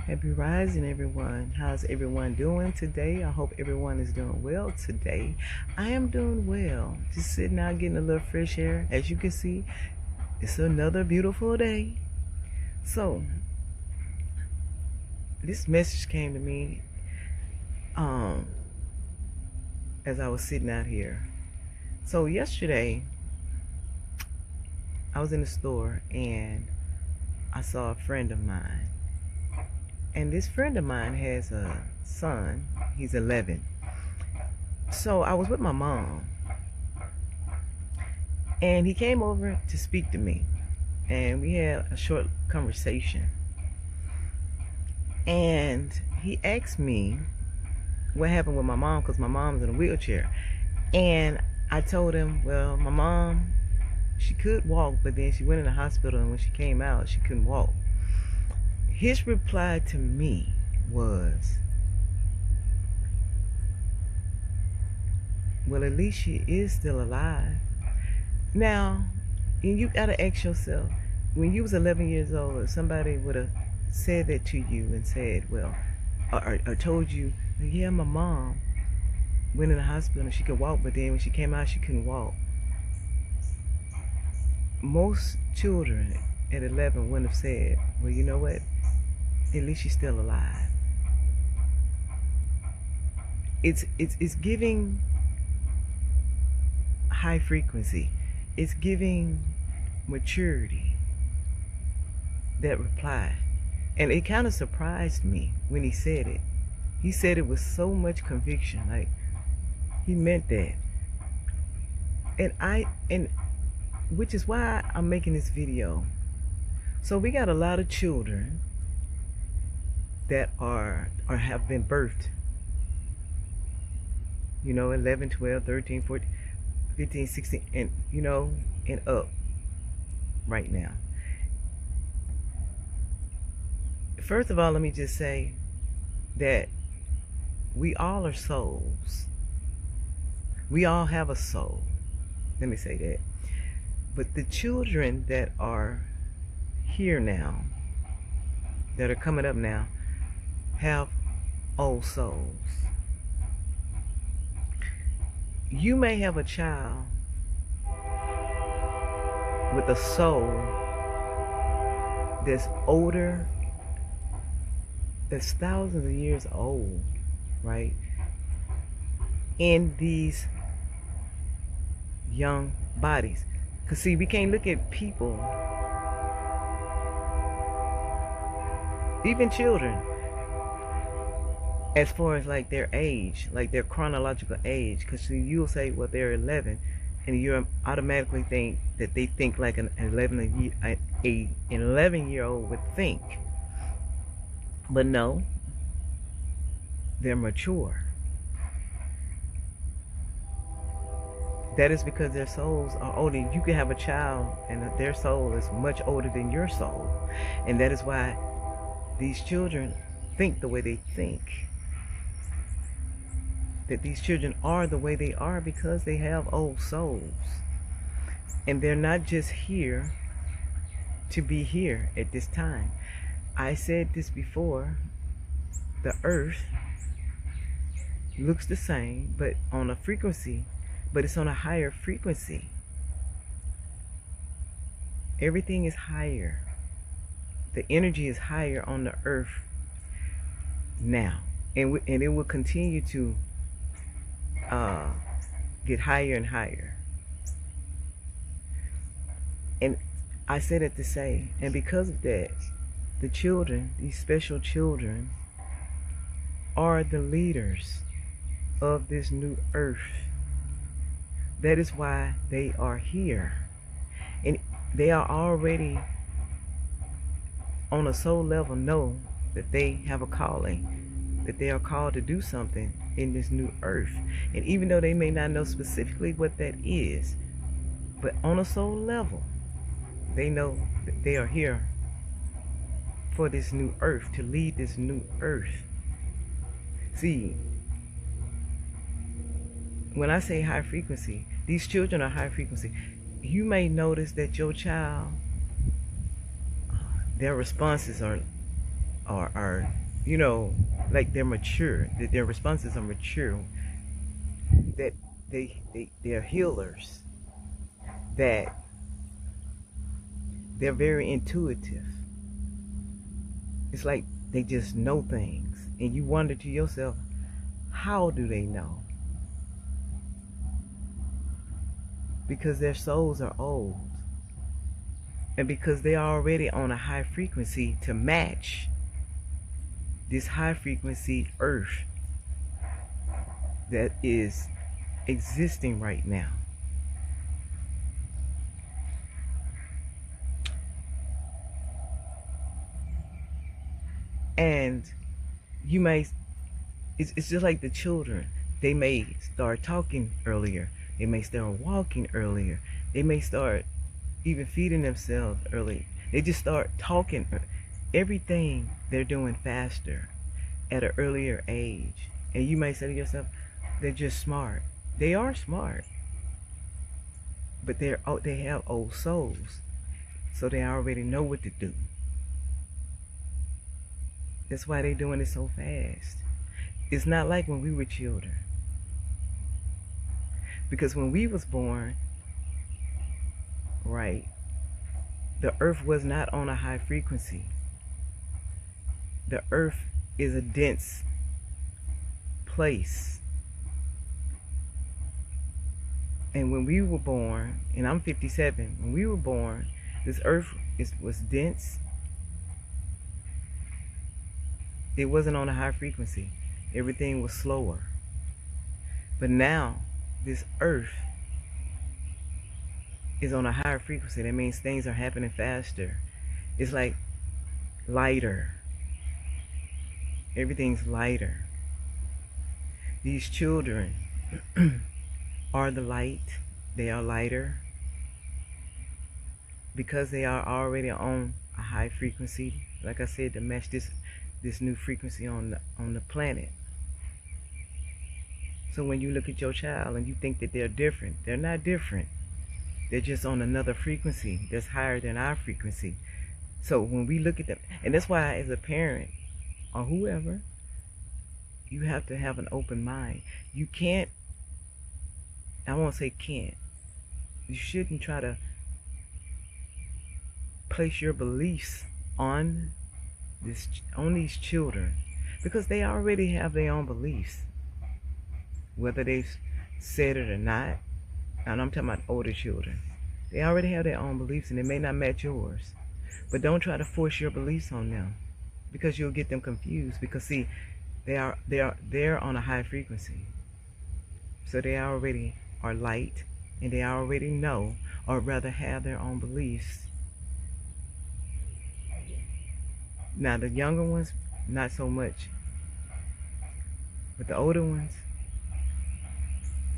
Happy rising, everyone. How's everyone doing today? I hope everyone is doing well today. I am doing well. Just sitting out getting a little fresh air. As you can see, it's another beautiful day. So, this message came to me um, as I was sitting out here. So, yesterday, I was in the store and I saw a friend of mine. And this friend of mine has a son. He's 11. So I was with my mom. And he came over to speak to me. And we had a short conversation. And he asked me what happened with my mom, because my mom's in a wheelchair. And I told him, well, my mom, she could walk, but then she went in the hospital, and when she came out, she couldn't walk. His reply to me was, well, at least she is still alive. Now, you gotta ask yourself, when you was 11 years old, if somebody would have said that to you and said, well, or told you, yeah, my mom went in the hospital and she could walk, but then when she came out, she couldn't walk. Most children at 11 wouldn't have said, well, you know what? At least she's still alive. It's giving high frequency. It's giving maturity, that reply. And it kind of surprised me when he said it. He said it with so much conviction, like he meant that. And which is why I'm making this video. So we got a lot of children that are or have been birthed, 11, 12, 13, 14, 15, 16, and and up right now. First of all, let me just say that we all are souls. We all have a soul. Let me say that. But the children that are here now, that are coming up now, have old souls. You may have a child with a soul that's older, that's thousands of years old, right? In these young bodies. Because see, we can't look at people, even children, as far as like their age, like their chronological age. Because you'll say, well, they're 11, and you automatically think that they think like an 11-year-old would think. But no, they're mature. That is because their souls are older. You can have a child and their soul is much older than your soul. And that is why these children think the way they think. That these children are the way they are because they have old souls. And they're not just here to be here at this time. I said this before, the earth looks the same, but on a frequency, but it's on a higher frequency. Everything is higher. The energy is higher on the earth now. And it will continue to get higher and higher. And I said it to say, and because of that, the children, these special children, are the leaders of this new earth. That is why they are here. And they are already on a soul level know that they have a calling, that they are called to do something in this new earth. And even though they may not know specifically what that is, but on a soul level, they know that they are here for this new earth, to lead this new earth. See, when I say high frequency, these children are high frequency. You may notice that your child, their responses are are you know, like they're mature, that their responses are mature, that they're healers, that they're very intuitive. It's like they just know things, and you wonder to yourself, how do they know? Because their souls are old, and because they're already on a high frequency to match this high frequency earth that is existing right now. And you may, it's just like the children. They may start talking earlier. They may start walking earlier. They may start even feeding themselves early. They just start talking. Everything they're doing faster at an earlier age. And you may say to yourself, they're just smart. They are smart. But they have old souls. So they already know what to do. That's why they're doing it so fast. It's not like when we were children. Because when we was born, right, the earth was not on a high frequency. The earth is a dense place. And when we were born, and I'm 57, when we were born, this earth was dense. It wasn't on a high frequency. Everything was slower. But now, this earth is on a higher frequency. That means things are happening faster. It's like lighter. Everything's lighter. These children are the light. They are lighter because they are already on a high frequency. Like I said, to match this new frequency on the planet. So when you look at your child and you think that they're different, they're not different. They're just on another frequency that's higher than our frequency. So when we look at them, and that's why as a parent or whoever, you have to have an open mind. You can't, I won't say can't, you shouldn't try to place your beliefs on these children, because they already have their own beliefs, whether they've said it or not. And I'm talking about older children. They already have their own beliefs, and they may not match yours. But don't try to force your beliefs on them, because you'll get them confused. Because see, they're on a high frequency, so they already are light, and they already know, or rather have their own beliefs. Now the younger ones, not so much, but the older ones,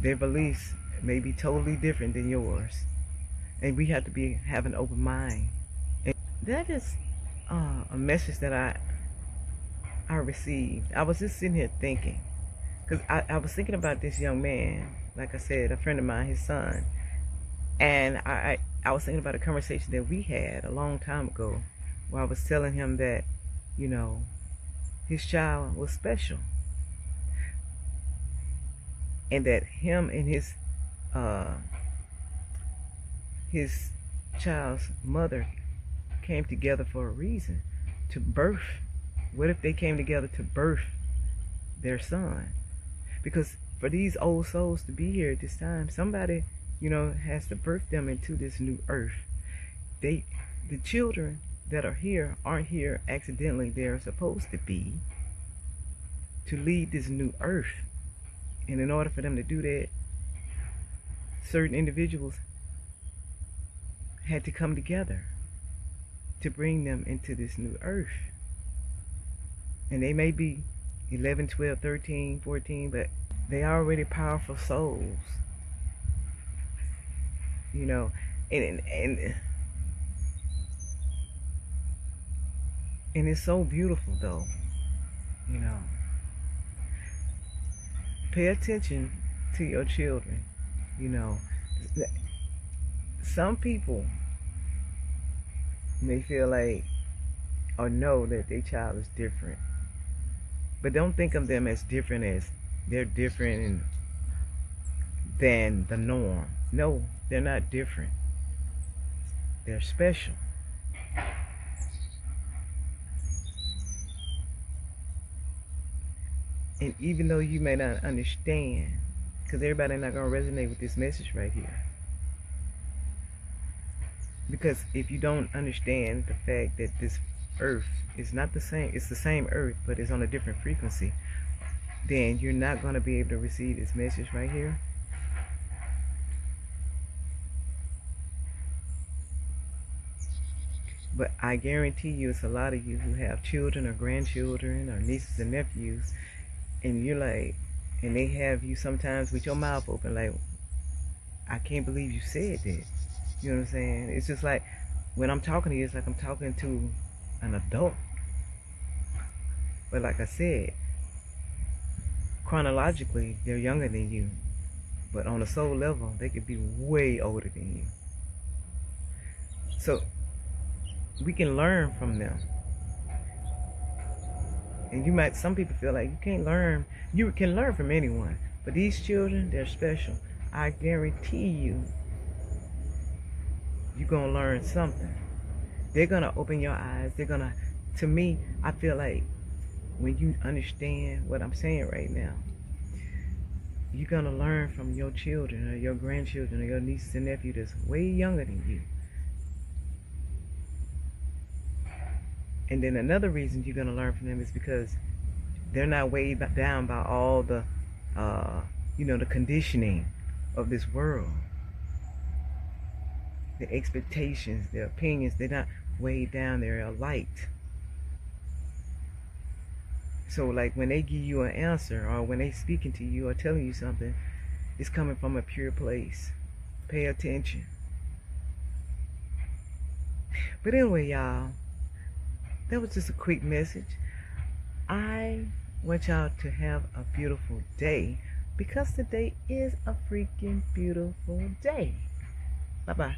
their beliefs may be totally different than yours, and we have to have an open mind. And that is a message that I received. I was just sitting here thinking, because I was thinking about this young man, like I said, a friend of mine, his son, and I was thinking about a conversation that we had a long time ago, where I was telling him that, you know, his child was special, and that him and his child's mother came together for a reason, to birth. What if they came together to birth their son? Because for these old souls to be here at this time, somebody, you know, has to birth them into this new earth. The children that are here aren't here accidentally. They're supposed to be to lead this new earth. And in order for them to do that, certain individuals had to come together to bring them into this new earth. And they may be 11, 12, 13, 14, but they are already powerful souls. You know, and it's so beautiful though, you know. Pay attention to your children, you know. Some people may feel like or know that their child is different. But don't think of them as different as they're different than the norm. No, they're not different. They're special. And even though you may not understand, because everybody not going to resonate with this message right here. Because if you don't understand the fact that this earth is not the same, it's the same earth, but it's on a different frequency, then you're not going to be able to receive this message right here. But I guarantee you it's a lot of you who have children or grandchildren or nieces and nephews, and you're like, and they have you sometimes with your mouth open like, I can't believe you said that. You know what I'm saying? It's just like when I'm talking to you, it's like I'm talking to an adult. But like I said, chronologically, they're younger than you. But on a soul level, they could be way older than you. So we can learn from them. And you might, some people feel like you can't learn. You can learn from anyone. But these children, they're special. I guarantee you, you're going to learn something. They're going to open your eyes. They're going to me, I feel like when you understand what I'm saying right now, you're going to learn from your children or your grandchildren or your nieces and nephews that's way younger than you. And then another reason you're going to learn from them is because they're not weighed down by all the, the conditioning of this world. The expectations, their opinions, they're not weighed down, they're light. So like when they give you an answer or when they speaking to you or telling you something, it's coming from a pure place. Pay attention. But anyway, y'all, that was just a quick message. I want y'all to have a beautiful day because today is a freaking beautiful day. Bye-bye.